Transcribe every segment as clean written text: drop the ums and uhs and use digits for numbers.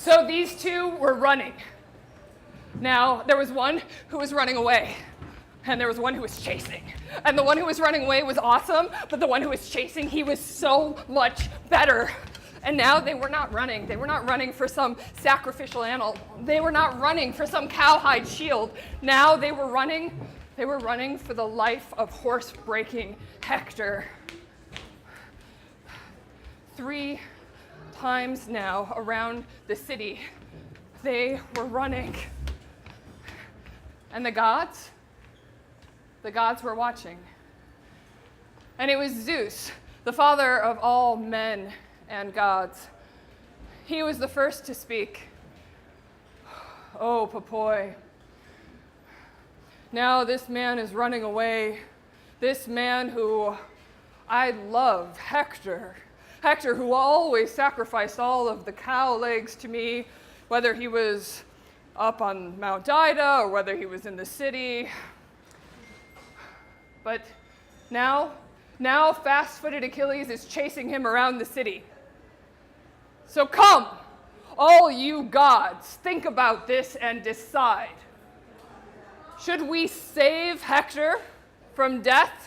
So these two were running. Now, there was one who was running away, and there was one who was chasing. And the one who was running away was awesome, but the one who was chasing, he was so much better. And now they were not running. They were not running for some sacrificial animal. They were not running for some cowhide shield. Now they were running for the life of horse-breaking Hector. 3 times now around the city, they were running. And the gods were watching. And it was Zeus, the father of all men and gods. He was the first to speak. Oh, Popoi. Now this man is running away. This man who I love, Hector. Hector, who always sacrificed all of the cow legs to me, whether he was up on Mount Ida or whether he was in the city. But now fast-footed Achilles is chasing him around the city. So come, all you gods, think about this and decide. Should we save Hector from death,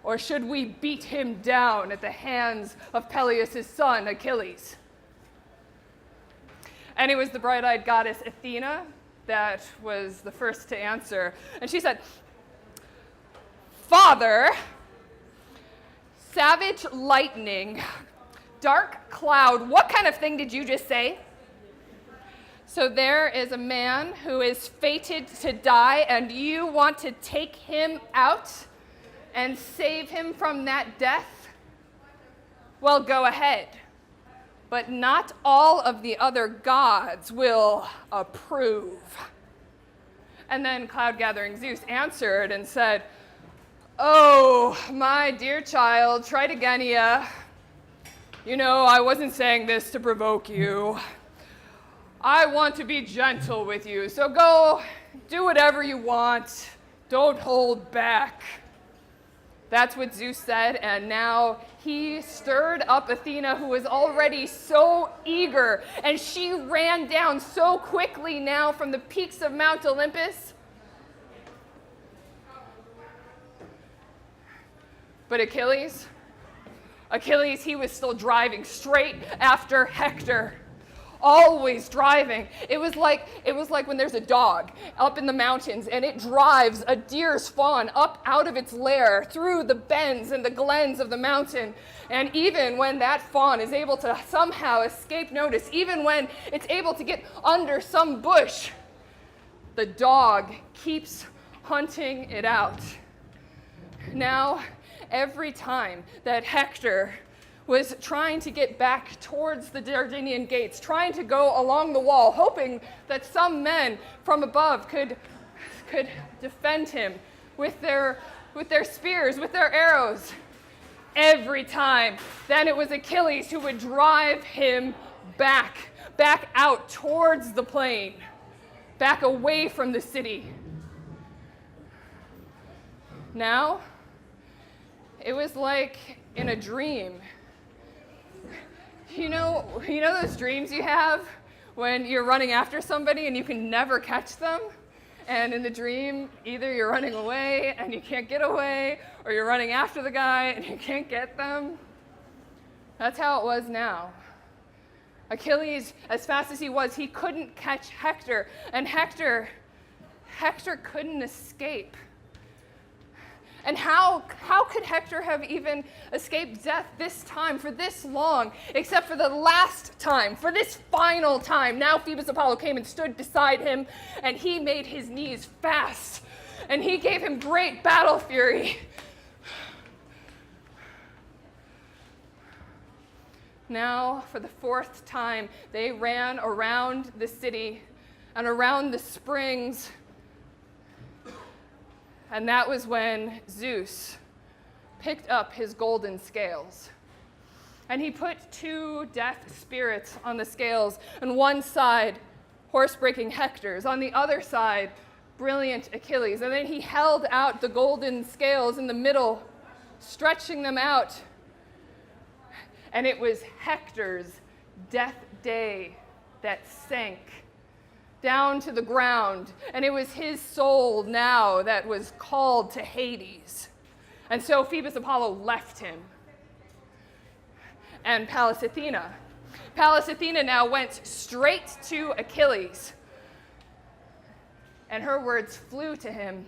or should we beat him down at the hands of Peleus' son, Achilles? And it was the bright-eyed goddess Athena that was the first to answer. And she said, Father, savage lightning, dark cloud, what kind of thing did you just say? So there is a man who is fated to die, and you want to take him out and save him from that death? Well, go ahead. But not all of the other gods will approve. And then cloud-gathering Zeus answered and said, Oh, my dear child, Tritigenia, you know, I wasn't saying this to provoke you. I want to be gentle with you, so go do whatever you want. Don't hold back. That's what Zeus said, and now he stirred up Athena, who was already so eager, and she ran down so quickly now from the peaks of Mount Olympus. But Achilles, he was still driving straight after Hector. Always driving. It was like when there's a dog up in the mountains and it drives a deer's fawn up out of its lair through the bends and the glens of the mountain. And even when that fawn is able to somehow escape notice, even when it's able to get under some bush, the dog keeps hunting it out. Now, every time that Hector was trying to get back towards the Dardanian gates, trying to go along the wall, hoping that some men from above could defend him with their spears, with their arrows. Every time, then it was Achilles who would drive him back out towards the plain, back away from the city. Now, it was like in a dream. You know those dreams you have when you're running after somebody and you can never catch them? And in the dream, either you're running away and you can't get away, or you're running after the guy and you can't get them. That's how it was now. Achilles, as fast as he was, he couldn't catch Hector, and Hector couldn't escape. And how could Hector have even escaped death this time, for this long, except for the last time, for this final time? Now Phoebus Apollo came and stood beside him, and he made his knees fast, and he gave him great battle fury. Now, for the 4th time, they ran around the city and around the springs. And that was when Zeus picked up his golden scales. And he put 2 death spirits on the scales. On one side, horse-breaking Hector's. On the other side, brilliant Achilles. And then he held out the golden scales in the middle, stretching them out. And it was Hector's death day that sank down to the ground, and it was his soul now that was called to Hades. And so Phoebus Apollo left him. And Pallas Athena now went straight to Achilles. And her words flew to him.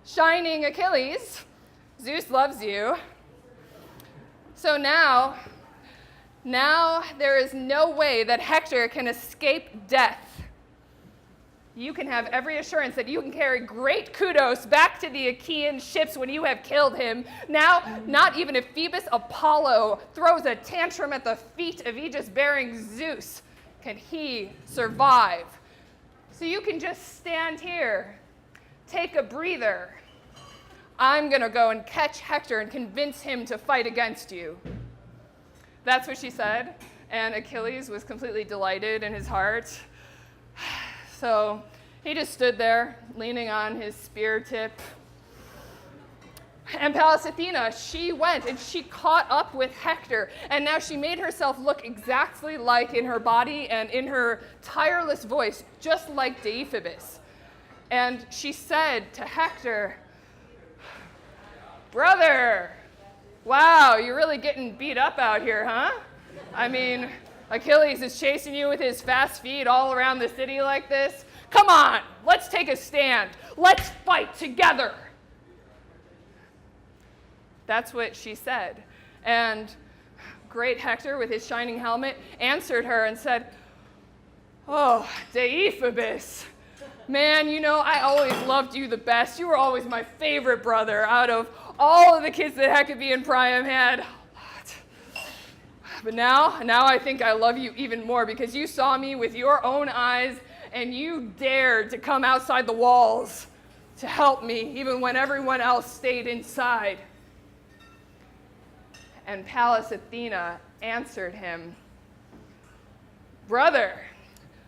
Shining Achilles, Zeus loves you. So now there is no way that Hector can escape death. You can have every assurance that you can carry great kudos back to the Achaean ships when you have killed him. Now, not even if Phoebus Apollo throws a tantrum at the feet of Aegis-bearing Zeus, can he survive. So you can just stand here, take a breather. I'm going to go and catch Hector and convince him to fight against you. That's what she said, and Achilles was completely delighted in his heart. So he just stood there, leaning on his spear tip. And Pallas Athena, she went and she caught up with Hector, and now she made herself look exactly like, in her body and in her tireless voice, just like Deiphobus. And she said to Hector, "Brother, wow, you're really getting beat up out here, huh? I mean, Achilles is chasing you with his fast feet all around the city like this. Come on, let's take a stand. Let's fight together." That's what she said. And great Hector, with his shining helmet, answered her and said, "Oh, Deiphobus, man, you know, I always loved you the best. You were always my favorite brother out of all of the kids that Hecabe and Priam had. But now I think I love you even more because you saw me with your own eyes and you dared to come outside the walls to help me even when everyone else stayed inside." And Pallas Athena answered him, "Brother,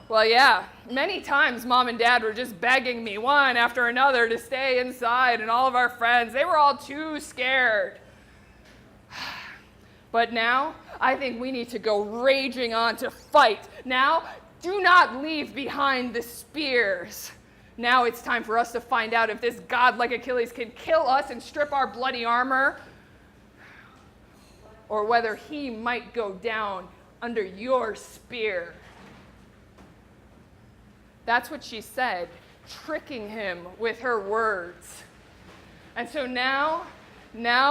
well, yeah, many times Mom and Dad were just begging me one after another to stay inside, and all of our friends, they were all too scared. But now, I think we need to go raging on to fight. Now, do not leave behind the spears. Now it's time for us to find out if this god like Achilles can kill us and strip our bloody armor, or whether he might go down under your spear." That's what she said, tricking him with her words. And so now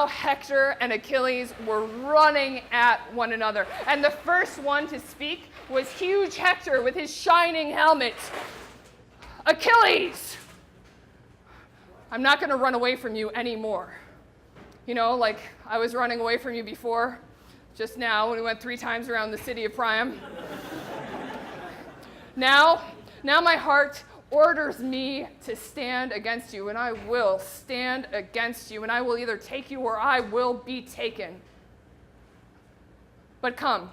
Hector and Achilles were running at one another. And the first one to speak was huge Hector with his shining helmet. "Achilles, I'm not going to run away from you anymore. You know, like I was running away from you before, just now when we went 3 times around the city of Priam. Now my heart orders me to stand against you, and I will stand against you, and I will either take you or I will be taken. But come,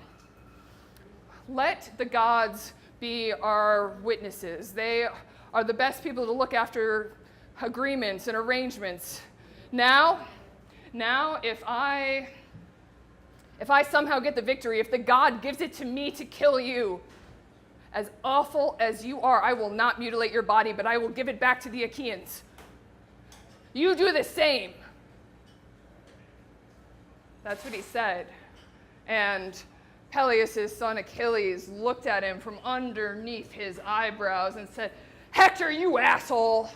let the gods be our witnesses. They are the best people to look after agreements and arrangements. Now, if I somehow get the victory, if the god gives it to me to kill you, as awful as you are, I will not mutilate your body, but I will give it back to the Achaeans. You do the same." That's what he said. And Peleus' son Achilles looked at him from underneath his eyebrows and said, "Hector, you asshole.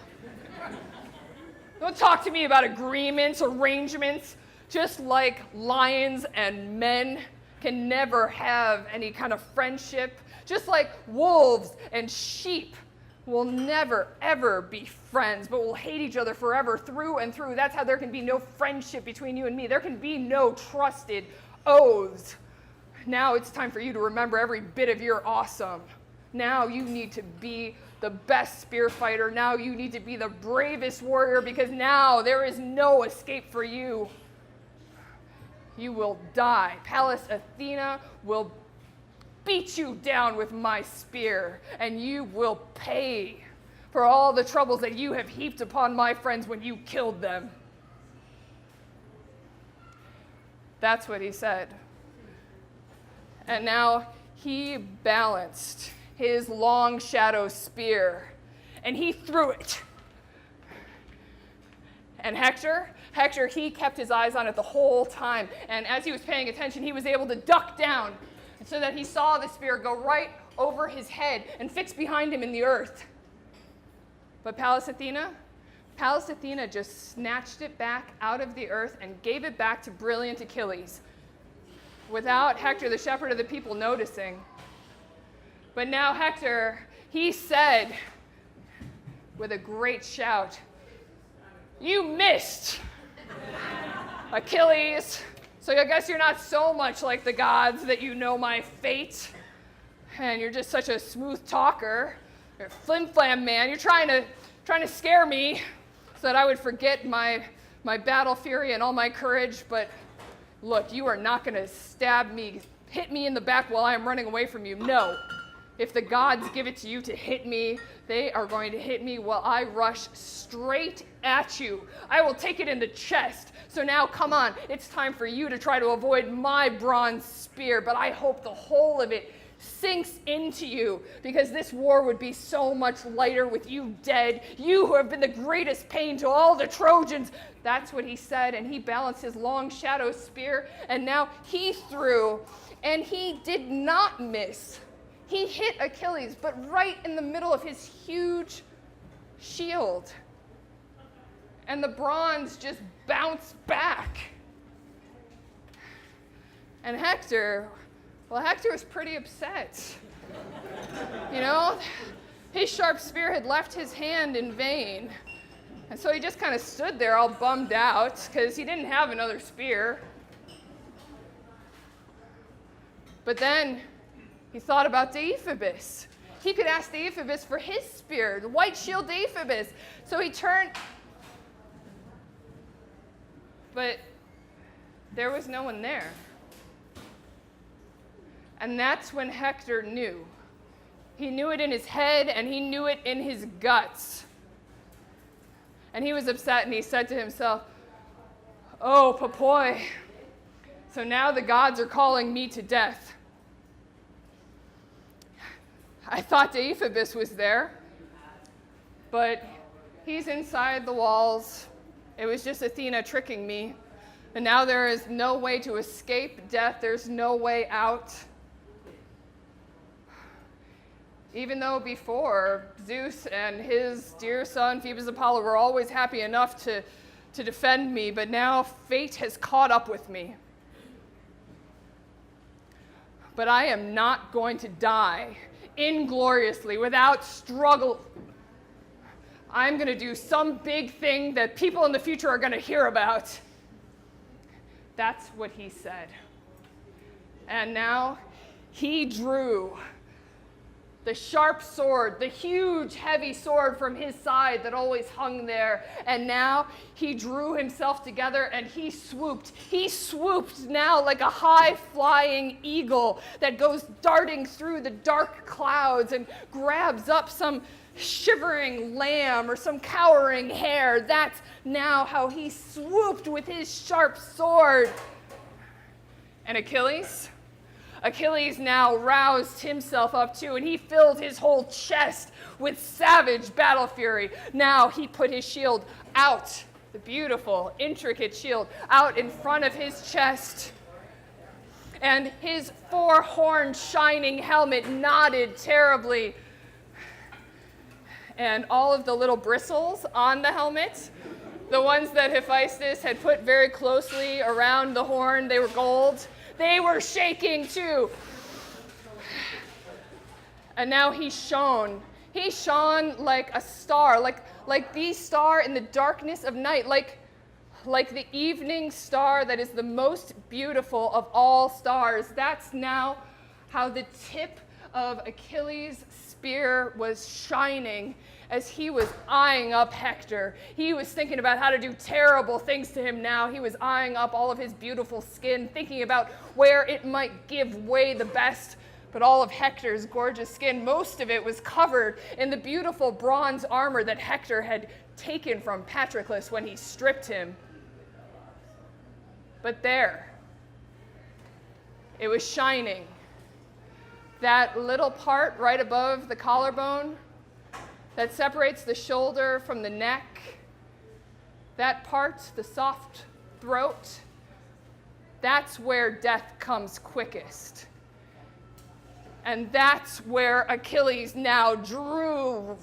Don't talk to me about agreements, arrangements. Just like lions and men can never have any kind of friendship, just like wolves and sheep will never, ever be friends, but will hate each other forever through and through. That's how there can be no friendship between you and me. There can be no trusted oaths. Now it's time for you to remember every bit of your awesome. Now you need to be the best spear fighter. Now you need to be the bravest warrior, because now there is no escape for you. You will die. Pallas Athena will beat you down with my spear, and you will pay for all the troubles that you have heaped upon my friends when you killed them." That's what he said. And now he balanced his long shadow spear, and he threw it. And Hector, he kept his eyes on it the whole time. And as he was paying attention, he was able to duck down so that he saw the spear go right over his head and fix behind him in the earth. But Pallas Athena just snatched it back out of the earth and gave it back to brilliant Achilles, without Hector, the shepherd of the people, noticing. But now Hector, he said with a great shout, "You missed, Achilles. So I guess you're not so much like the gods that you know my fate. And you're just such a smooth talker. You're a flim-flam man. You're trying to scare me so that I would forget my battle fury and all my courage. But look, you are not going to stab me, hit me in the back while I am running away from you. No. If the gods give it to you to hit me, they are going to hit me while I rush straight at you. I will take it in the chest. So now, come on, it's time for you to try to avoid my bronze spear, but I hope the whole of it sinks into you, because this war would be so much lighter with you dead, you who have been the greatest pain to all the Trojans." That's what he said, and he balanced his long shadow spear, and now he threw, and he did not miss. He hit Achilles, but right in the middle of his huge shield. And the bronze just bounced back. And Hector was pretty upset. You know, his sharp spear had left his hand in vain. And so he just kind of stood there all bummed out because he didn't have another spear. But then he thought about Deiphobus. He could ask Deiphobus for his spear, the white shield Deiphobus. So he turned, but there was no one there. And that's when Hector knew. He knew it in his head, and he knew it in his guts. And he was upset, and he said to himself, "Oh, Popoi, so now the gods are calling me to death. I thought Deiphobus was there, but he's inside the walls. It was just Athena tricking me. And now there is no way to escape death. There's no way out." Even though before, Zeus and his dear son, Phoebus Apollo, were always happy enough to defend me, but now fate has caught up with me. But I am not going to die ingloriously, without struggle. I'm going to do some big thing that people in the future are going to hear about. That's what he said. And now he drew the sharp sword, the huge, heavy sword from his side that always hung there. And now he drew himself together and he swooped. He swooped now like a high-flying eagle that goes darting through the dark clouds and grabs up some shivering lamb or some cowering hare. That's now how he swooped with his sharp sword. And Achilles now roused himself up too, and he filled his whole chest with savage battle fury. Now he put his shield out, the beautiful, intricate shield, out in front of his chest. And his four-horned shining helmet nodded terribly. And all of the little bristles on the helmet, the ones that Hephaestus had put very closely around the horn, they were gold. They were shaking too. And now he shone. He shone like a star, like the star in the darkness of night, like the evening star that is the most beautiful of all stars. That's now how the tip of Achilles' spear was shining as he was eyeing up Hector. He was thinking about how to do terrible things to him now. He was eyeing up all of his beautiful skin, thinking about where it might give way the best. But all of Hector's gorgeous skin, most of it was covered in the beautiful bronze armor that Hector had taken from Patroclus when he stripped him. But there, it was shining. That little part right above the collarbone that separates the shoulder from the neck, that part, the soft throat, that's where death comes quickest. And that's where Achilles now drew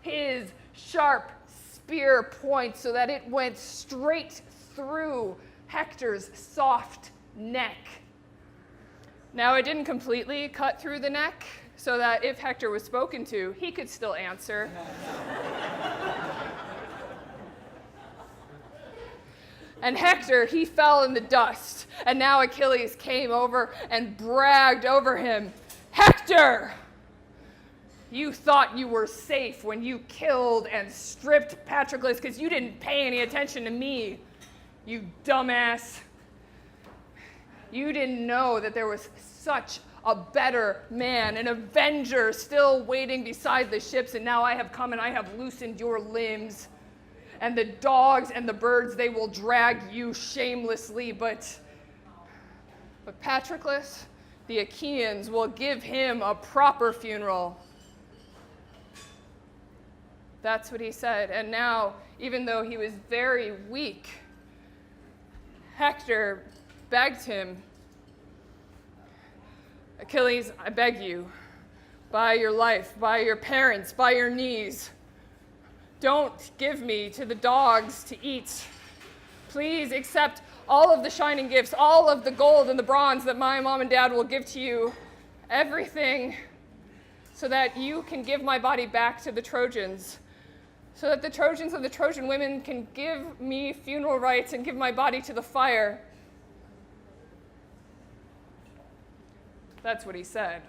his sharp spear point so that it went straight through Hector's soft neck. Now, it didn't completely cut through the neck, so that if Hector was spoken to, he could still answer. And Hector, he fell in the dust. And now Achilles came over and bragged over him. Hector, you thought you were safe when you killed and stripped Patroclus because you didn't pay any attention to me, you dumbass. You didn't know that there was such a better man, an avenger still waiting beside the ships, and now I have come and I have loosened your limbs. And the dogs and the birds, they will drag you shamelessly, but Patroclus, the Achaeans will give him a proper funeral. That's what he said. And now, even though he was very weak, Hector begged him, Achilles, I beg you, by your life, by your parents, by your knees, don't give me to the dogs to eat. Please accept all of the shining gifts, all of the gold and the bronze that my mom and dad will give to you, everything, so that you can give my body back to the Trojans, so that the Trojans and the Trojan women can give me funeral rites and give my body to the fire. That's what he said.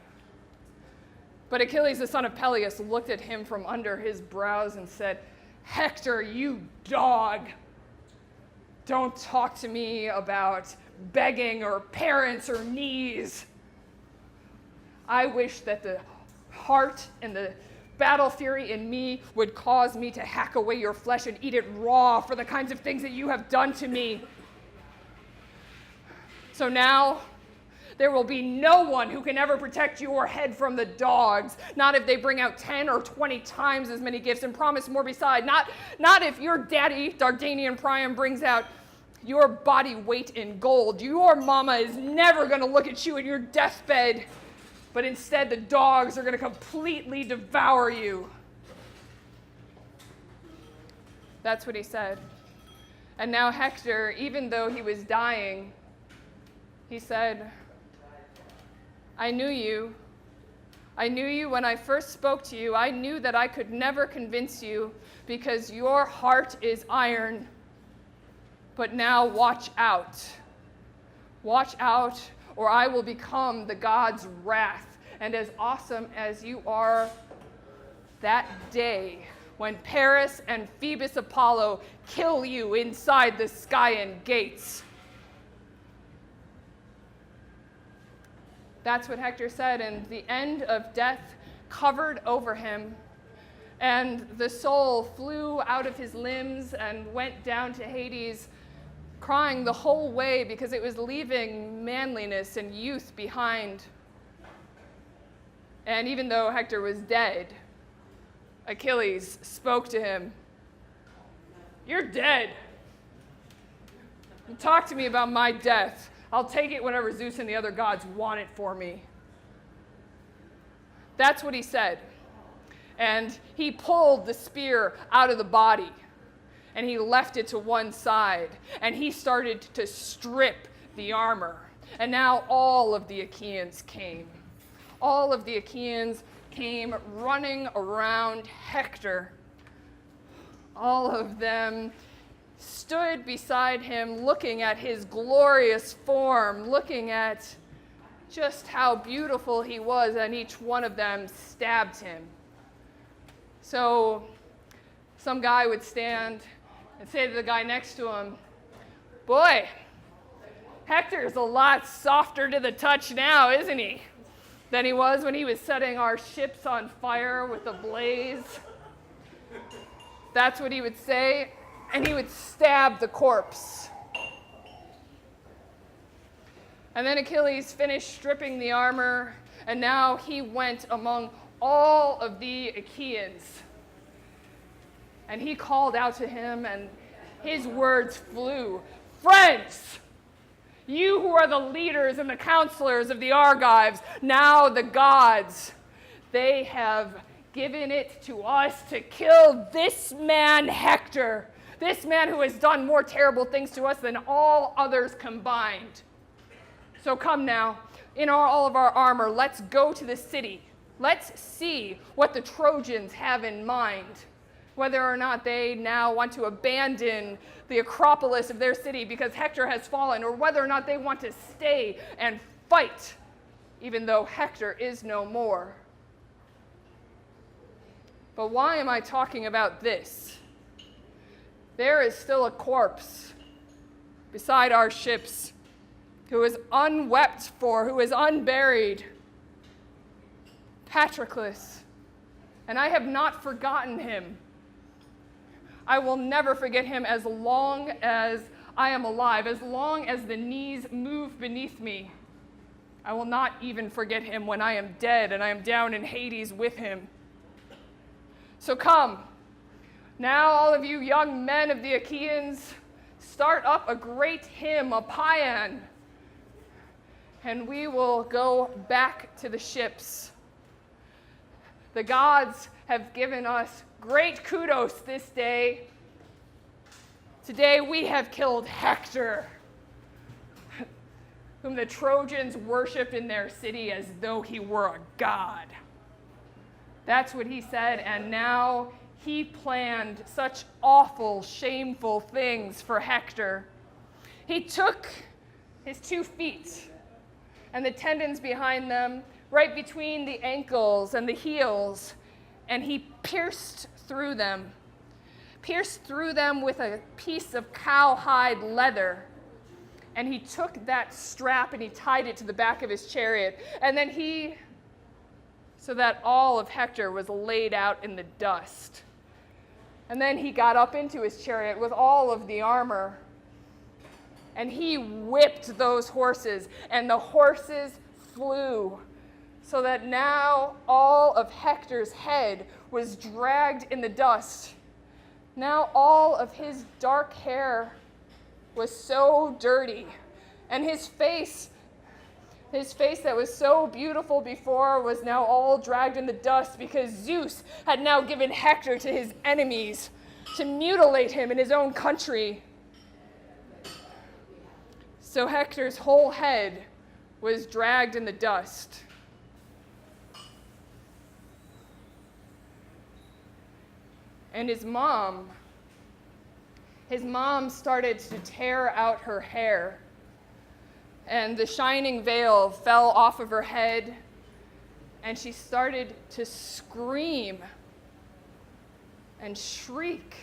But Achilles, the son of Peleus, looked at him from under his brows and said, Hector, you dog, don't talk to me about begging or parents or knees. I wish that the heart and the battle fury in me would cause me to hack away your flesh and eat it raw for the kinds of things that you have done to me. So now, there will be no one who can ever protect your head from the dogs, not if they bring out 10 or 20 times as many gifts and promise more beside, not if your daddy, Dardanian Priam, brings out your body weight in gold. Your mama is never going to look at you in your deathbed, but instead the dogs are going to completely devour you. That's what he said. And now Hector, even though he was dying, he said, I knew you. I knew you when I first spoke to you. I knew that I could never convince you because your heart is iron. But now watch out. Watch out, or I will become the god's wrath. And as awesome as you are, that day when Paris and Phoebus Apollo kill you inside the Skyan gates. That's what Hector said, and the end of death covered over him, and the soul flew out of his limbs and went down to Hades, crying the whole way because it was leaving manliness and youth behind. And even though Hector was dead, Achilles spoke to him. You're dead. Talk to me about my death. I'll take it whenever Zeus and the other gods want it for me. That's what he said. And he pulled the spear out of the body, and he left it to one side, and he started to strip the armor. And now all of the Achaeans came. All of the Achaeans came running around Hector. All of them stood beside him, looking at his glorious form, looking at just how beautiful he was, and each one of them stabbed him. So some guy would stand and say to the guy next to him, boy, Hector's a lot softer to the touch now, isn't he, than he was when he was setting our ships on fire with a blaze. That's what he would say. And he would stab the corpse. And then Achilles finished stripping the armor, and now he went among all of the Achaeans. And he called out to him, and his words flew. Friends, you who are the leaders and the counselors of the Argives, now the gods, they have given it to us to kill this man Hector, this man who has done more terrible things to us than all others combined. So come now, in all of our armor, let's go to the city. Let's see what the Trojans have in mind, whether or not they now want to abandon the Acropolis of their city because Hector has fallen, or whether or not they want to stay and fight, even though Hector is no more. But why am I talking about this? There is still a corpse beside our ships who is unwept for, who is unburied. Patroclus. And I have not forgotten him. I will never forget him as long as I am alive, as long as the knees move beneath me. I will not even forget him when I am dead and I am down in Hades with him. So come, now all of you young men of the Achaeans, start up a great hymn, a paean, and we will go back to the ships. The gods have given us great kudos this day. Today we have killed Hector, whom the Trojans worshipped in their city as though he were a god. That's what he said, and now he planned such awful, shameful things for Hector. He took his 2 feet and the tendons behind them, right between the ankles and the heels, and he pierced through them with a piece of cowhide leather. And he took that strap and he tied it to the back of his chariot, and then so that all of Hector was laid out in the dust. And then he got up into his chariot with all of the armor, and he whipped those horses, and the horses flew, so that now all of Hector's head was dragged in the dust. Now all of his dark hair was so dirty, and his face that was so beautiful before was now all dragged in the dust, because Zeus had now given Hector to his enemies to mutilate him in his own country. So Hector's whole head was dragged in the dust. And his mom started to tear out her hair, and the shining veil fell off of her head, and she started to scream and shriek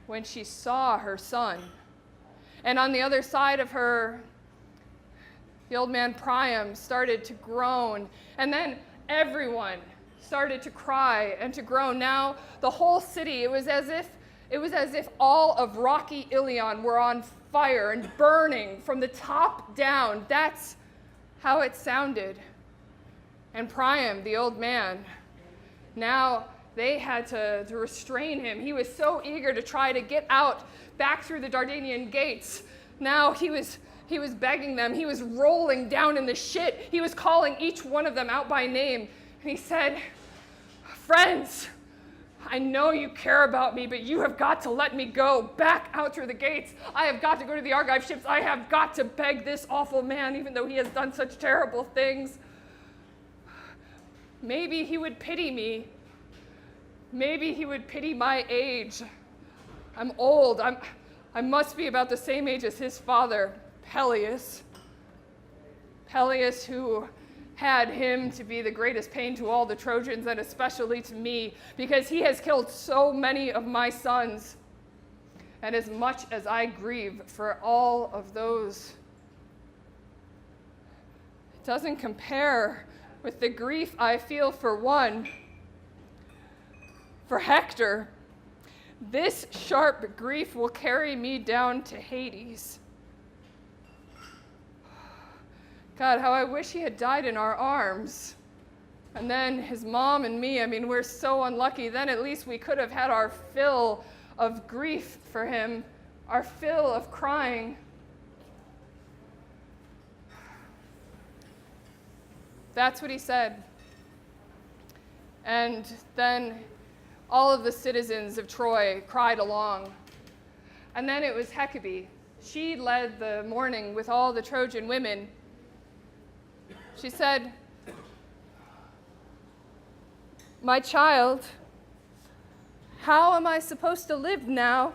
when she saw her son. And on the other side of her, the old man Priam started to groan, and then everyone started to cry and to groan. Now the whole city, it was as if all of rocky Ilion were on fire and burning from the top down. That's how it sounded. And Priam, the old man, now they had to restrain him. He was so eager to try to get out back through the Dardanian gates. Now he was begging them. He was rolling down in the shit. He was calling each one of them out by name. And he said, "Friends, I know you care about me, but you have got to let me go back out through the gates. I have got to go to the Argive ships. I have got to beg this awful man, even though he has done such terrible things. Maybe he would pity me. Maybe he would pity my age. I'm old. I must be about the same age as his father, Peleus. Peleus, who had him to be the greatest pain to all the Trojans, and especially to me, because he has killed so many of my sons. And as much as I grieve for all of those, it doesn't compare with the grief I feel for one, for Hector. This sharp grief will carry me down to Hades. God, how I wish he had died in our arms. And then his mom and me, we're so unlucky. Then at least we could have had our fill of grief for him, our fill of crying. That's what he said. And then all of the citizens of Troy cried along. And then it was Hecuba. She led the mourning with all the Trojan women. She said, "My child, how am I supposed to live now,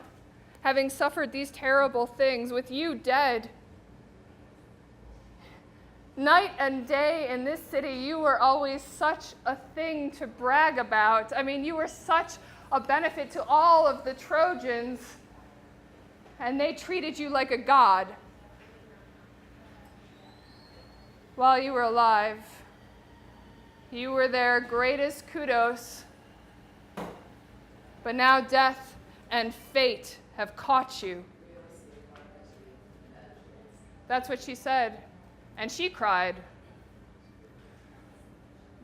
having suffered these terrible things with you dead? Night and day in this city, you were always such a thing to brag about. You were such a benefit to all of the Trojans, and they treated you like a god while you were alive. You were their greatest kudos, but now death and fate have caught you." That's what she said. And she cried.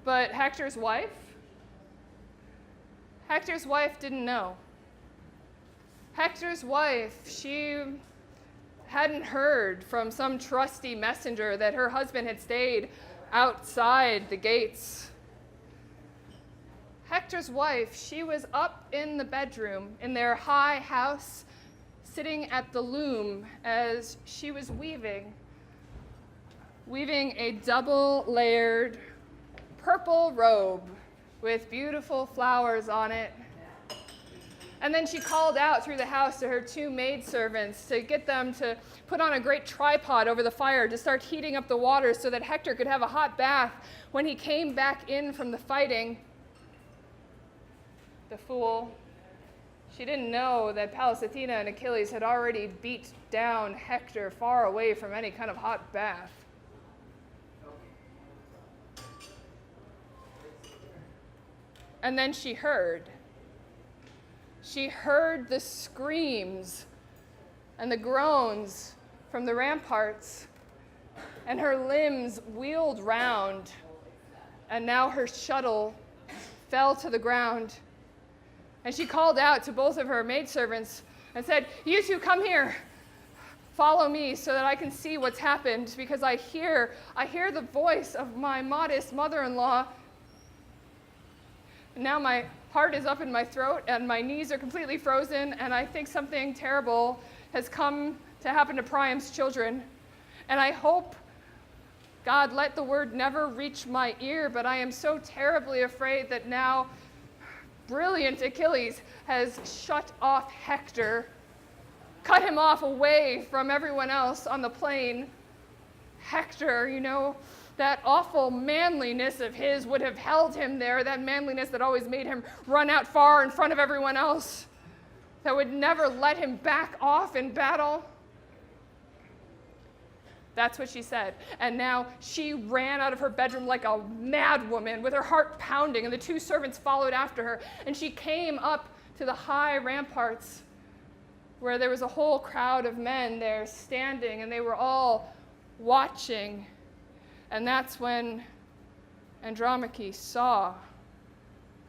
But Hector's wife didn't know. Hector's wife, she hadn't heard from some trusty messenger that her husband had stayed outside the gates. Hector's wife, she was up in the bedroom in their high house, sitting at the loom as she was weaving a double-layered purple robe with beautiful flowers on it. And then she called out through the house to her two maidservants to get them to put on a great tripod over the fire to start heating up the water so that Hector could have a hot bath when he came back in from the fighting. The fool. She didn't know that Pallas Athena and Achilles had already beat down Hector far away from any kind of hot bath. And then she heard the screams and the groans from the ramparts, and her limbs wheeled round, and now her shuttle fell to the ground. And she called out to both of her maidservants and said, "You two, come here. Follow me so that I can see what's happened, because I hear the voice of my modest mother-in-law. Now my heart is up in my throat and my knees are completely frozen, and I think something terrible has come to happen to Priam's children. And I hope, God, let the word never reach my ear, but I am so terribly afraid that now brilliant Achilles has shut off Hector, cut him off away from everyone else on the plain. Hector, that awful manliness of his would have held him there, that manliness that always made him run out far in front of everyone else, that would never let him back off in battle." That's what she said. And now she ran out of her bedroom like a mad woman with her heart pounding, and the two servants followed after her. And she came up to the high ramparts where there was a whole crowd of men there standing, and they were all watching. And that's when Andromache saw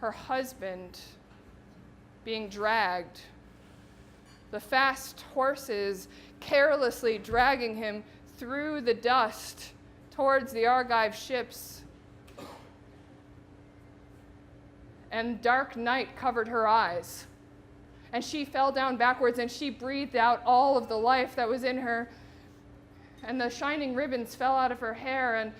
her husband being dragged, the fast horses carelessly dragging him through the dust towards the Argive ships. And dark night covered her eyes, and she fell down backwards, and she breathed out all of the life that was in her. And the shining ribbons fell out of her hair, and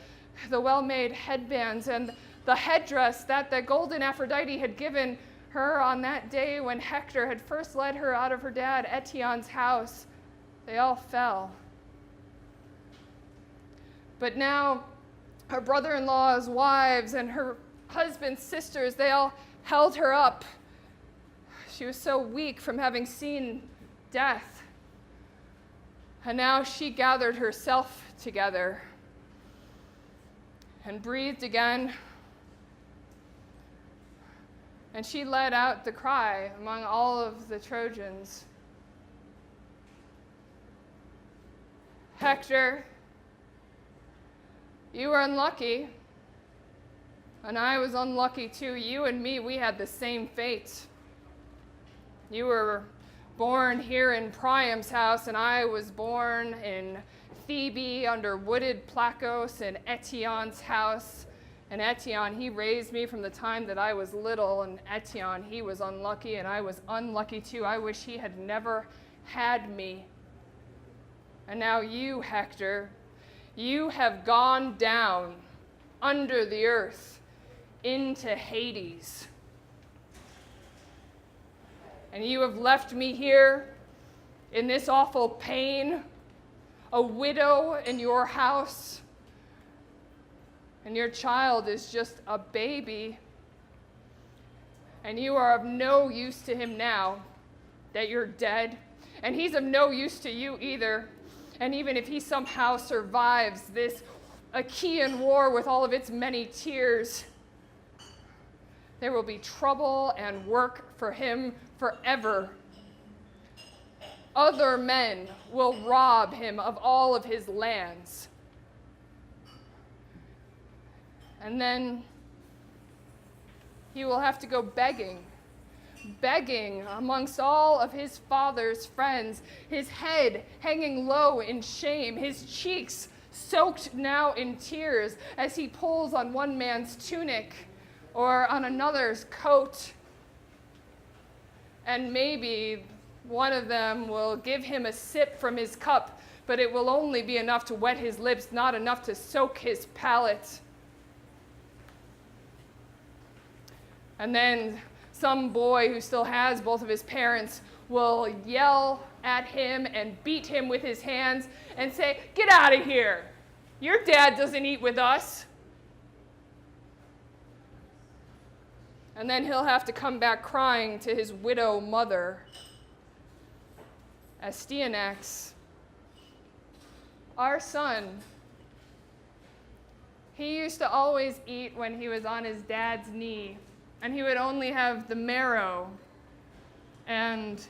the well-made headbands, and the headdress that the golden Aphrodite had given her on that day when Hector had first led her out of her dad Eetion's house, they all fell. But now her brother-in-law's wives and her husband's sisters, they all held her up. She was so weak from having seen death. And now she gathered herself together and breathed again. And she let out the cry among all of the Trojans, "Hector, You were unlucky, and I was unlucky too. You and me, we had the same fate. You were born here in Priam's house, and I was born in Thebe under wooded Plakos in Etion's house. And Etion, he raised me from the time that I was little, and Etion, he was unlucky, and I was unlucky too. I wish he had never had me. And now you, Hector, you have gone down under the earth into Hades. And you have left me here in this awful pain, a widow in your house, and your child is just a baby, and you are of no use to him now that you're dead, and he's of no use to you either. And even if he somehow survives this Achaean war with all of its many tears, there will be trouble and work for him forever. Other men will rob him of all of his lands. And then he will have to go begging amongst all of his father's friends, his head hanging low in shame, his cheeks soaked now in tears as he pulls on one man's tunic or on another's coat. And maybe one of them will give him a sip from his cup, but it will only be enough to wet his lips, not enough to soak his palate. And then some boy who still has both of his parents will yell at him and beat him with his hands and say, "Get out of here. Your dad doesn't eat with us." And then he'll have to come back crying to his widow mother. Astyanax, our son, he used to always eat when he was on his dad's knee. And he would only have the marrow and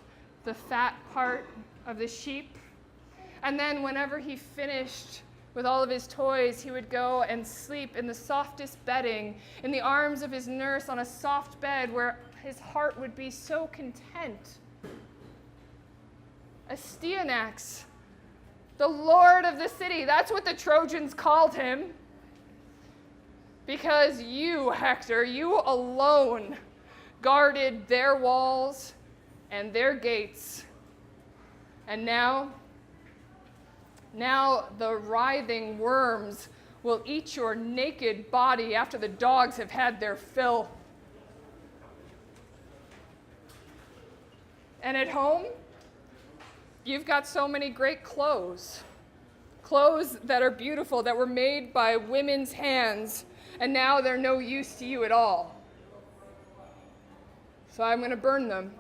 the fat part of the sheep. And then whenever he finished with all of his toys, he would go and sleep in the softest bedding, in the arms of his nurse on a soft bed where his heart would be so content. Astyanax, the lord of the city, that's what the Trojans called him. Because you, Hector, you alone guarded their walls and their gates. And now the writhing worms will eat your naked body after the dogs have had their fill. And at home, you've got so many great clothes. Clothes that are beautiful, that were made by women's hands, and now they're no use to you at all. So I'm going to burn them.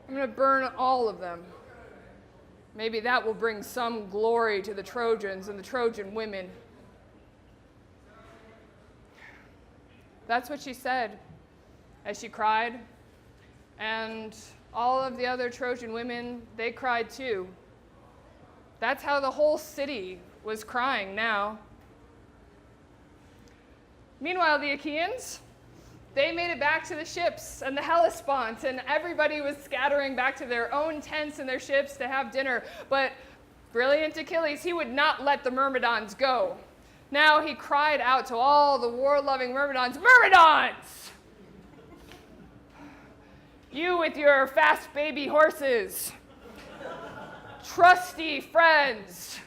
I'm going to burn all of them. Maybe that will bring some glory to the Trojans and the Trojan women. That's what she said as she cried. And all of the other Trojan women, they cried too. That's how the whole city was crying now. Meanwhile, the Achaeans, they made it back to the ships and the Hellespont, and everybody was scattering back to their own tents and their ships to have dinner. But brilliant Achilles, he would not let the Myrmidons go. Now he cried out to all the war-loving Myrmidons, "Myrmidons! You with your fast baby horses, trusty friends,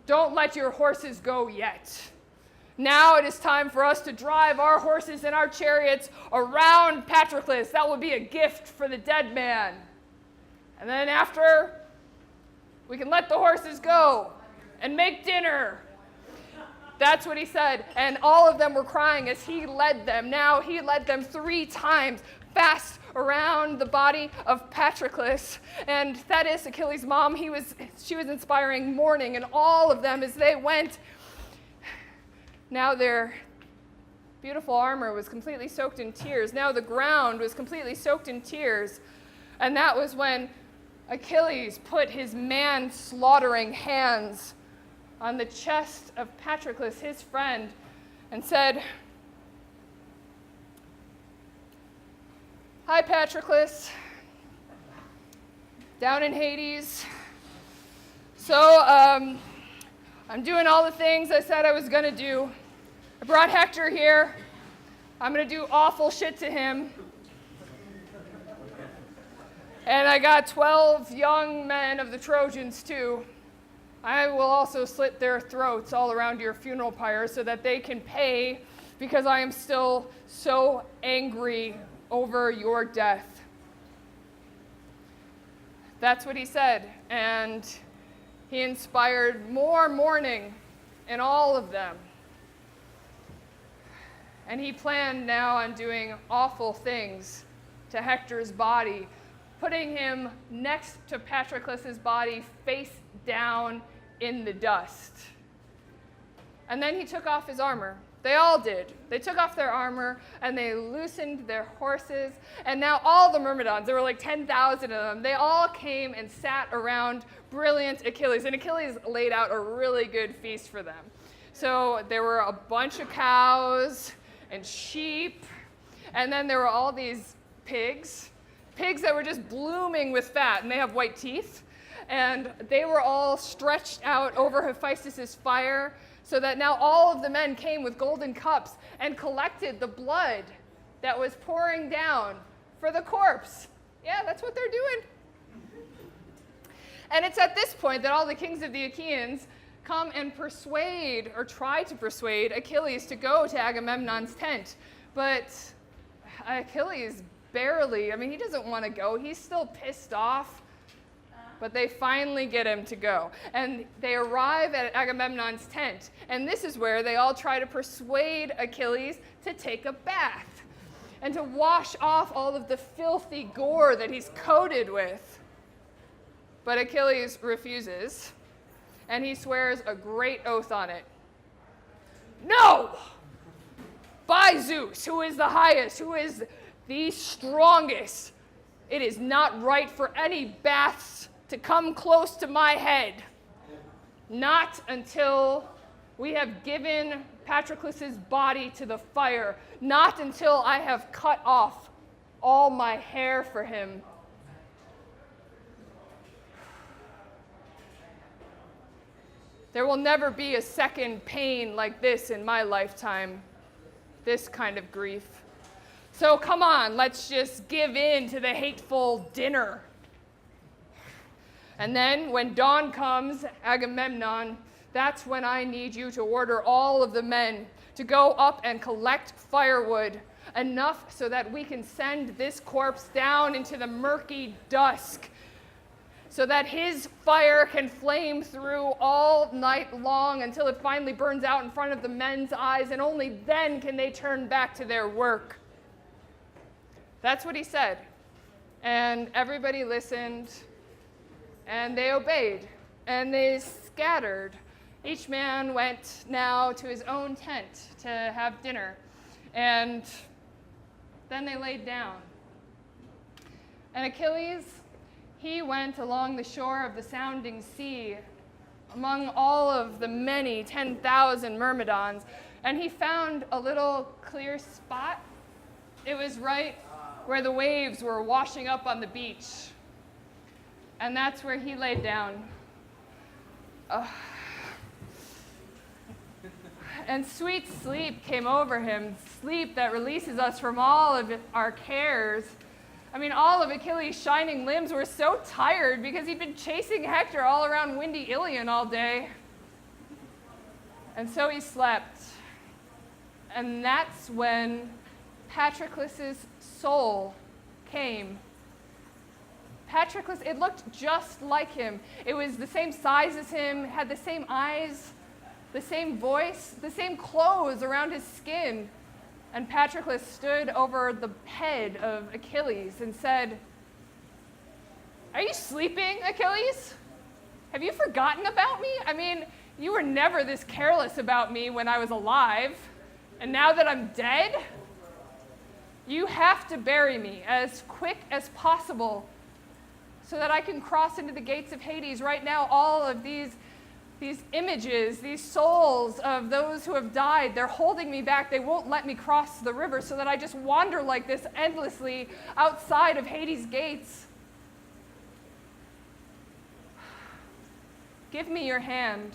don't let your horses go yet. Now it is time for us to drive our horses and our chariots around Patroclus. That will be a gift for the dead man. And then after, we can let the horses go and make dinner." That's what he said. And all of them were crying as he led them. Now he led them 3 times fast around the body of Patroclus. And Thetis, Achilles' mom, she was inspiring mourning, and all of them as they went. Now their beautiful armor was completely soaked in tears. Now the ground was completely soaked in tears. And that was when Achilles put his man-slaughtering hands on the chest of Patroclus, his friend, and said, "Hi, Patroclus, down in Hades. So, I'm doing all the things I said I was going to do. I brought Hector here. I'm going to do awful shit to him. And I got 12 young men of the Trojans, too. I will also slit their throats all around your funeral pyre so that they can pay, because I am still so angry over your death." That's what he said, and he inspired more mourning in all of them. And he planned now on doing awful things to Hector's body, putting him next to Patroclus's body, face down in the dust. And then he took off his armor. They all did. They took off their armor, and they loosened their horses. And now all the Myrmidons, there were like 10,000 of them, they all came and sat around brilliant Achilles. And Achilles laid out a really good feast for them. So there were a bunch of cows and sheep, and then there were all these pigs that were just blooming with fat, and they have white teeth. And they were all stretched out over Hephaestus's fire, so that now all of the men came with golden cups and collected the blood that was pouring down for the corpse. Yeah, that's what they're doing. And it's at this point that all the kings of the Achaeans come and persuade, or try to persuade, Achilles to go to Agamemnon's tent. But Achilles barely, he doesn't want to go. He's still pissed off. But they finally get him to go. And they arrive at Agamemnon's tent. And this is where they all try to persuade Achilles to take a bath and to wash off all of the filthy gore that he's coated with. But Achilles refuses, and he swears a great oath on it. "No! By Zeus, who is the highest, who is the strongest, it is not right for any baths to come close to my head. Not until we have given Patroclus's body to the fire. Not until I have cut off all my hair for him." There will never be a second pain like this in my lifetime, this kind of grief. So come on, let's just give in to the hateful dinner. And then when dawn comes, Agamemnon, that's when I need you to order all of the men to go up and collect firewood, enough so that we can send this corpse down into the murky dusk, so that his fire can flame through all night long until it finally burns out in front of the men's eyes, and only then can they turn back to their work. That's what he said. And everybody listened, and they obeyed, and they scattered. Each man went now to his own tent to have dinner, and then they laid down. And Achilles, he went along the shore of the sounding sea among all of the many 10,000 Myrmidons, and he found a little clear spot. It was right where the waves were washing up on the beach. And that's where he laid down. And sweet sleep came over him, sleep that releases us from all of our cares. All of Achilles' shining limbs were so tired because he'd been chasing Hector all around windy Ilion all day. And so he slept. And that's when Patroclus's soul came. Patroclus, it looked just like him. It was the same size as him, had the same eyes, the same voice, the same clothes around his skin. And Patroclus stood over the head of Achilles and said, "Are you sleeping, Achilles? Have you forgotten about me? You were never this careless about me when I was alive. And now that I'm dead, you have to bury me as quick as possible so that I can cross into the gates of Hades. Right now, all of these these images, these souls of those who have died, they're holding me back. They won't let me cross the river so that I just wander like this endlessly outside of Hades' gates. Give me your hand.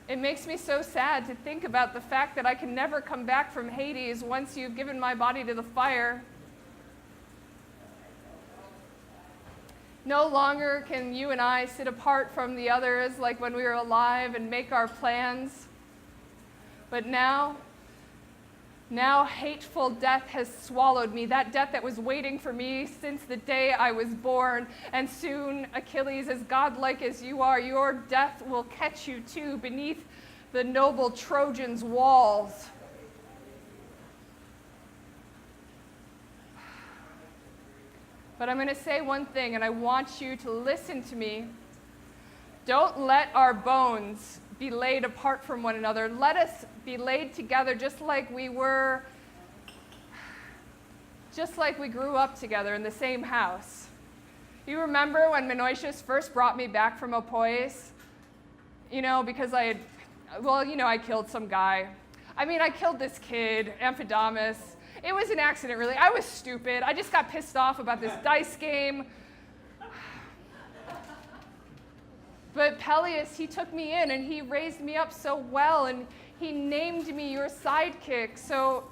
It makes me so sad to think about the fact that I can never come back from Hades once you've given my body to the fire. No longer can you and I sit apart from the others like when we were alive and make our plans. But now hateful death has swallowed me, that death that was waiting for me since the day I was born. And soon, Achilles, as godlike as you are, your death will catch you too beneath the noble Trojans' walls. But I'm going to say one thing, and I want you to listen to me. Don't let our bones be laid apart from one another. Let us be laid together just like we grew up together in the same house. You remember when Menoetius first brought me back from Opois? Because I killed some guy. I killed this kid, Amphidamus. It was an accident, really. I was stupid. I just got pissed off about this dice game. But Peleus, he took me in and he raised me up so well and he named me your sidekick. So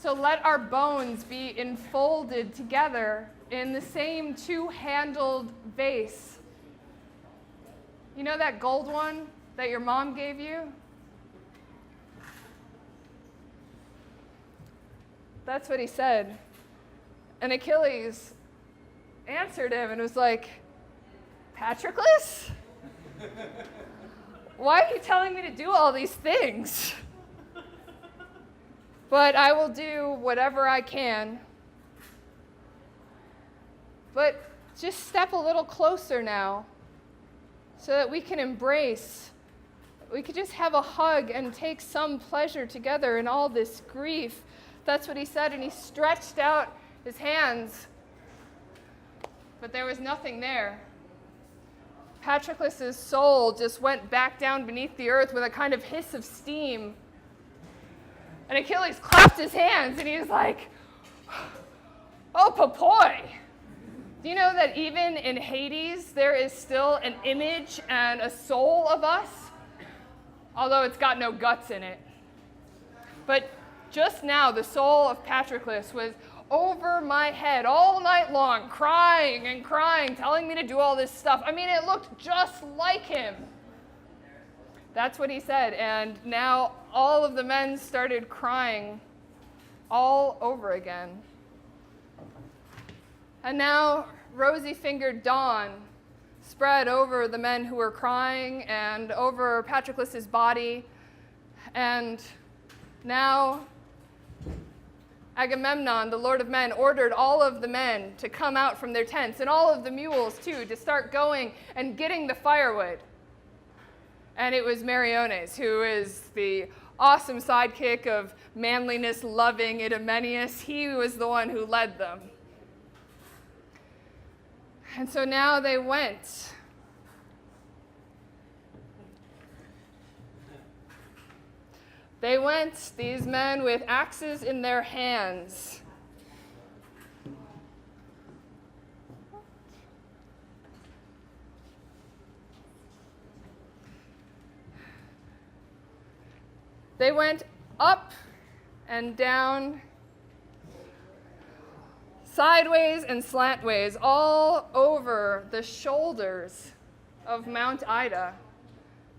let our bones be enfolded together in the same two-handled vase. You know that gold one that your mom gave you? That's what he said. And Achilles answered him and was like, Patroclus? Why are you telling me to do all these things? But I will do whatever I can. But just step a little closer now so that we can embrace. We could just have a hug and take some pleasure together in all this grief. That's what he said, and he stretched out his hands. But there was nothing there. Patroclus' soul just went back down beneath the earth with a kind of hiss of steam. And Achilles clapped his hands, and he was like, oh, Popoi. Do you know that even in Hades, there is still an image and a soul of us? Although it's got no guts in it. But just now, the soul of Patroclus was over my head all night long, crying and crying, telling me to do all this stuff. It looked just like him. That's what he said. And now all of the men started crying all over again. And now rosy-fingered dawn spread over the men who were crying and over Patroclus' body. And now Agamemnon, the Lord of Men, ordered all of the men to come out from their tents, and all of the mules, too, to start going and getting the firewood. And it was Meriones, who is the awesome sidekick of manliness-loving Idomeneus. He was the one who led them. And so now they went. They went, these men, with axes in their hands. They went up and down, sideways and slantways, all over the shoulders of Mount Ida,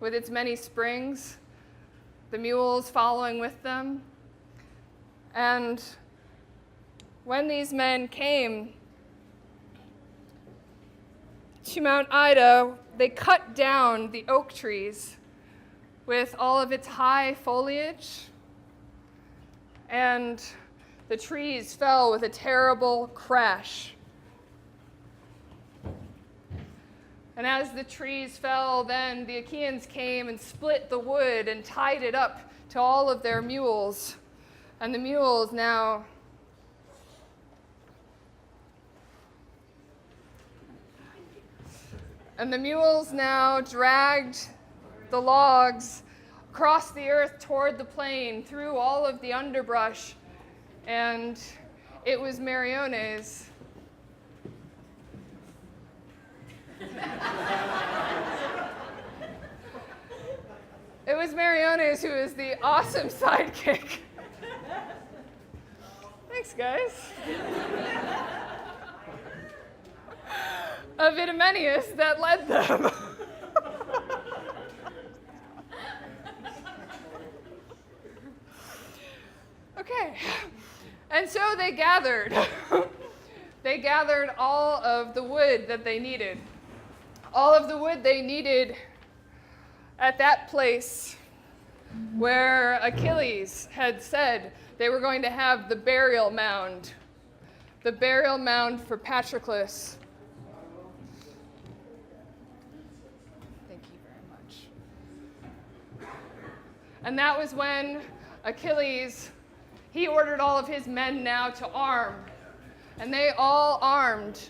with its many springs, the mules following with them. And when these men came to Mount Ida, they cut down the oak trees with all of its high foliage, and the trees fell with a terrible crash. And as the trees fell, then the Achaeans came and split the wood and tied it up to all of their mules. And the mules now And the mules now dragged the logs across the earth toward the plain, through all of the underbrush. And it was Meriones. It was Meriones who was the awesome sidekick. Thanks, guys. Of Idomeneus that led them. Okay. And so they gathered. They gathered all of the wood that they needed. All of the wood they needed at that place where Achilles had said they were going to have the burial mound for Patroclus. Thank you very much. And that was when Achilles, he ordered all of his men now to arm, and they all armed.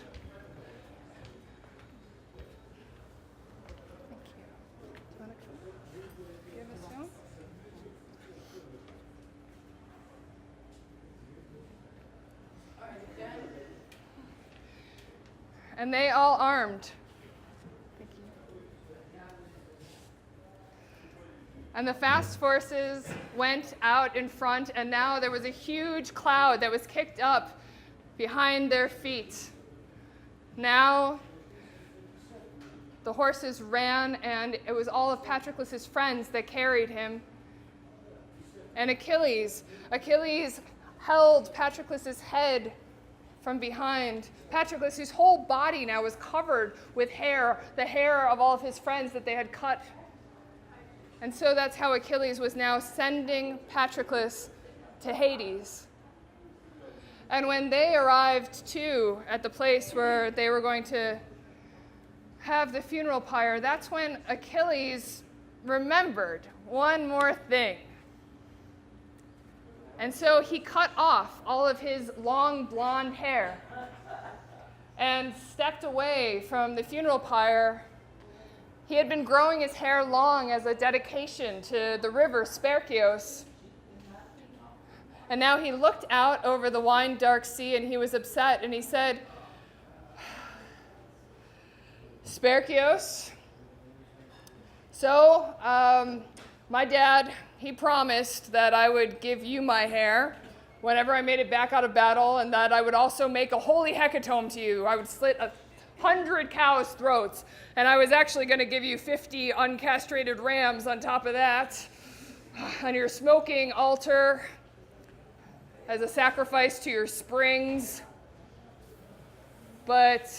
And they all armed. Thank you. And the fast forces went out in front, and now there was a huge cloud that was kicked up behind their feet. Now the horses ran, and it was all of Patroclus' friends that carried him. And Achilles held Patroclus' head from behind. Patroclus, whose whole body now was covered with hair, the hair of all of his friends that they had cut. And so that's how Achilles was now sending Patroclus to Hades. And when they arrived, too, at the place where they were going to have the funeral pyre, that's when Achilles remembered one more thing. And so he cut off all of his long blonde hair and stepped away from the funeral pyre. He had been growing his hair long as a dedication to the river Spercheios. And now he looked out over the wine-dark sea, and he was upset, and he said, Spercheios, so my dad, he promised that I would give you my hair whenever I made it back out of battle, and that I would also make a holy hecatomb to you. I would slit 100 cows' throats, and I was actually going to give you 50 uncastrated rams on top of that, on your smoking altar as a sacrifice to your springs. But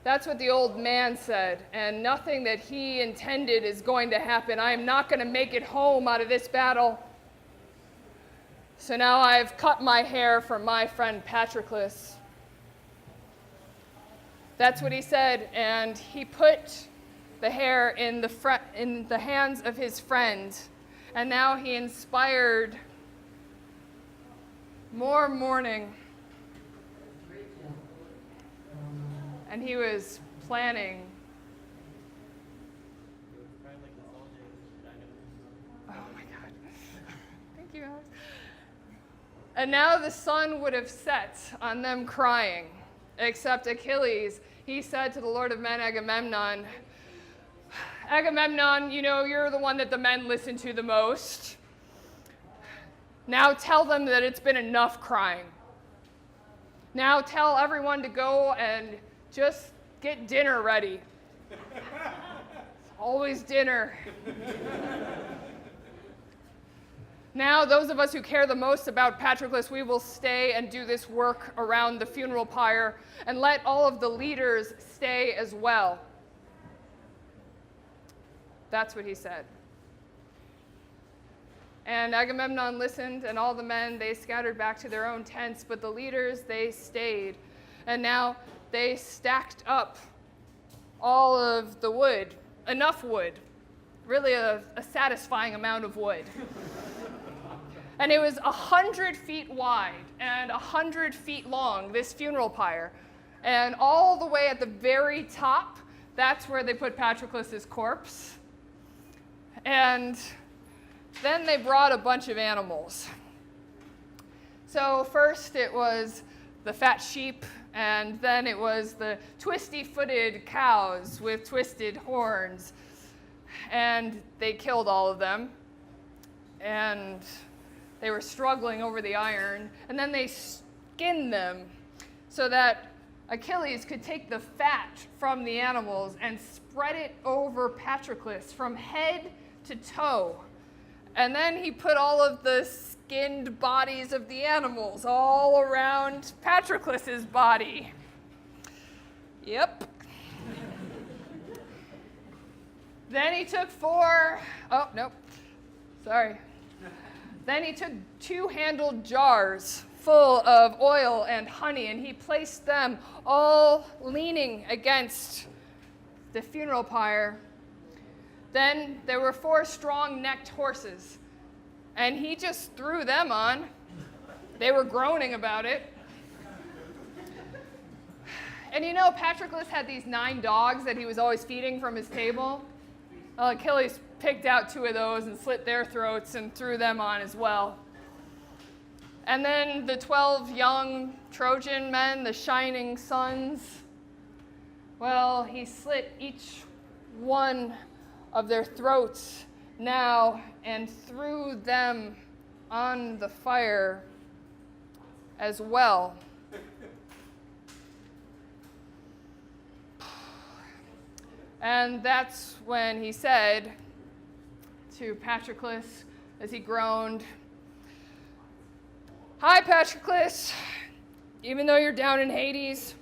that's what the old man said, and nothing that he intended is going to happen. I am not going to make it home out of this battle. So now I've cut my hair for my friend Patroclus. That's what he said, and he put the hair in the hands of his friend, and now he inspired more mourning. And he was planning. Oh my God. Thank you, Alex. And now the sun would have set on them crying, except Achilles, he said to the Lord of Men, Agamemnon, Agamemnon, you know, you're the one that the men listen to the most. Now tell them that it's been enough crying. Now tell everyone to go and just get dinner ready. Always dinner. Now, those of us who care the most about Patroclus, we will stay and do this work around the funeral pyre, and let all of the leaders stay as well. That's what he said. And Agamemnon listened, and all the men, they scattered back to their own tents, but the leaders, they stayed. And now they stacked up all of the wood, enough wood, really a satisfying amount of wood. And it was 100 feet wide and 100 feet long, this funeral pyre. And all the way at the very top, that's where they put Patroclus' corpse. And then they brought a bunch of animals. So first it was the fat sheep, and then it was the twisty-footed cows with twisted horns. And they killed all of them. And they were struggling over the iron. And then they skinned them so that Achilles could take the fat from the animals and spread it over Patroclus from head to toe. And then he put all of the skinned bodies of the animals all around Patroclus's body. Yep. Then he took Then he took 2-handled jars full of oil and honey, and he placed them all leaning against the funeral pyre. Then there were 4 strong-necked horses, and he just threw them on. They were groaning about it. And you know, Patroclus had these 9 dogs that he was always feeding from his table. Well, Achilles picked out 2 of those and slit their throats and threw them on as well. And then the 12 young Trojan men, the shining sons, well, he slit each one of their throats now and threw them on the fire as well. And that's when he said to Patroclus, as he groaned, "Hi, Patroclus, even though you're down in Hades.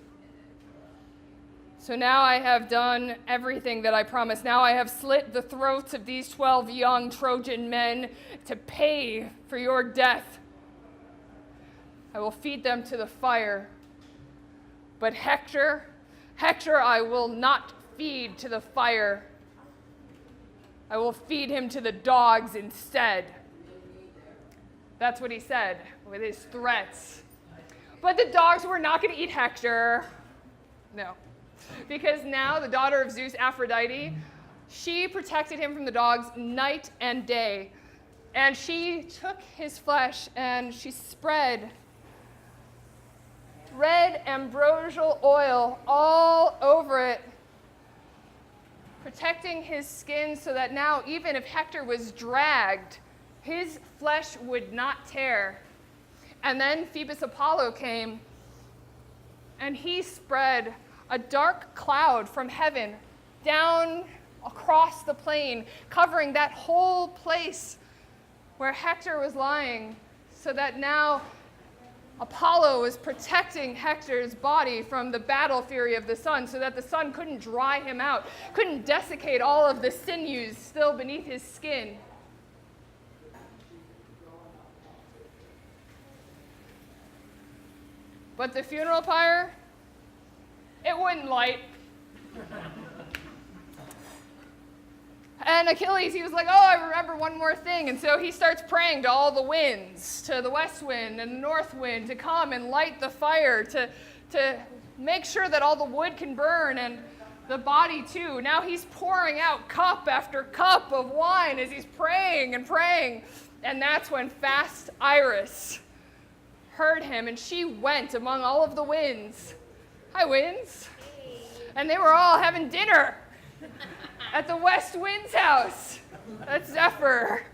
So now I have done everything that I promised. Now I have slit the throats of these 12 young Trojan men to pay for your death. I will feed them to the fire. But Hector I will not feed to the fire. I will feed him to the dogs instead." That's what he said with his threats. But the dogs were not going to eat Hector. No. Because now the daughter of Zeus, Aphrodite, she protected him from the dogs night and day. And she took his flesh and she spread red ambrosial oil all over it, protecting his skin so that now even if Hector was dragged, his flesh would not tear. And then Phoebus Apollo came, and he spread a dark cloud from heaven down across the plain, covering that whole place where Hector was lying, so that now Apollo was protecting Hector's body from the battle fury of the sun, so that the sun couldn't dry him out, couldn't desiccate all of the sinews still beneath his skin. But the funeral pyre, it wouldn't light. And Achilles, he was like, "Oh, I remember one more thing." And so he starts praying to all the winds, to the west wind and the north wind, to come and light the fire, to make sure that all the wood can burn and the body too. Now he's pouring out cup after cup of wine as he's praying and praying. And that's when fast Iris heard him, and she went among all of the winds. Hi, winds. And they were all having dinner at the west wind's house. That's Zephyr.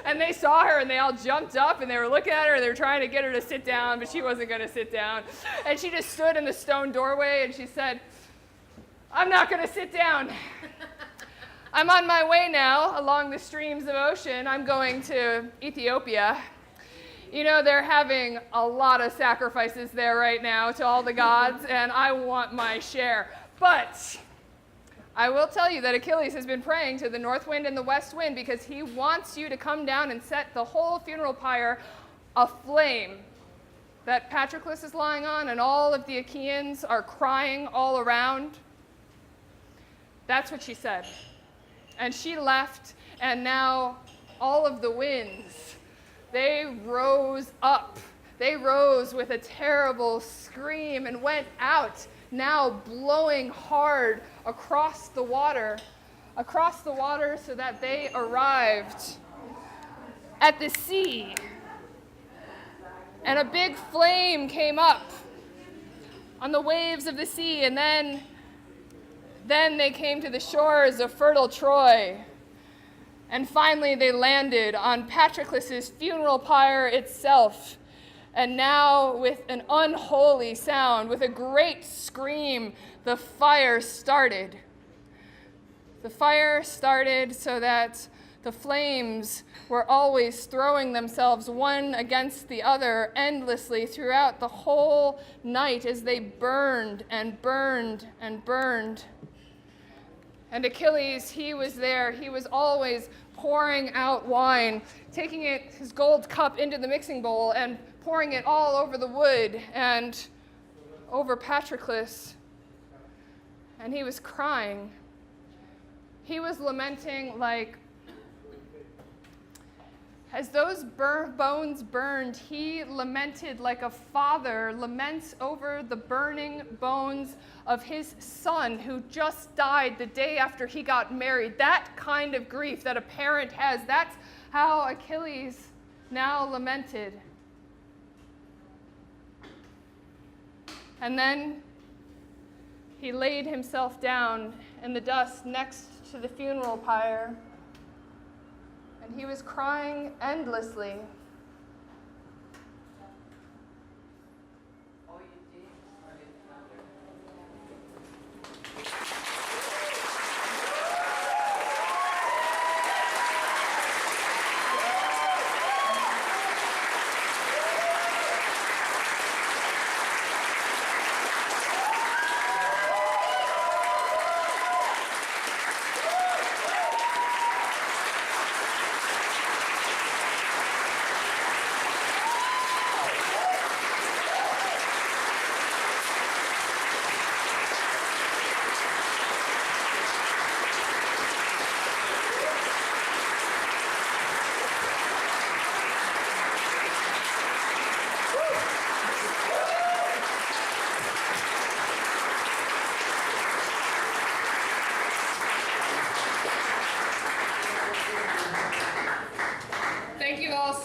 And they saw her, and they all jumped up, and they were looking at her, and they were trying to get her to sit down, but she wasn't going to sit down. And she just stood in the stone doorway, and she said, "I'm not going to sit down. I'm on my way now along the streams of ocean. I'm going to Ethiopia. You know, they're having a lot of sacrifices there right now to all the gods, and I want my share. But I will tell you that Achilles has been praying to the north wind and the west wind because he wants you to come down and set the whole funeral pyre aflame that Patroclus is lying on, and all of the Achaeans are crying all around." That's what she said. And she left, and now all of the winds, they rose up. they rose with a terrible scream and went out, now blowing hard across the water so that they arrived at the sea. And a big flame came up on the waves of the sea, and then they came to the shores of fertile Troy. And finally they landed on Patroclus's funeral pyre itself. And now with an unholy sound, with a great scream, the fire started. The fire started so that the flames were always throwing themselves one against the other endlessly throughout the whole night as they burned and burned and burned. And Achilles, he was there. He was always pouring out wine, taking his gold cup into the mixing bowl and pouring it all over the wood and over Patroclus. And he was crying. He was lamenting like, as those bones burned, he lamented like a father laments over the burning bones of his son who just died the day after he got married. That kind of grief that a parent has, that's how Achilles now lamented. And then he laid himself down in the dust next to the funeral pyre. And he was crying endlessly.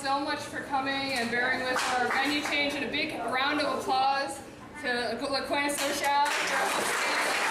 So much for coming and bearing with our venue change, and a big round of applause to La Coin Social for hosting.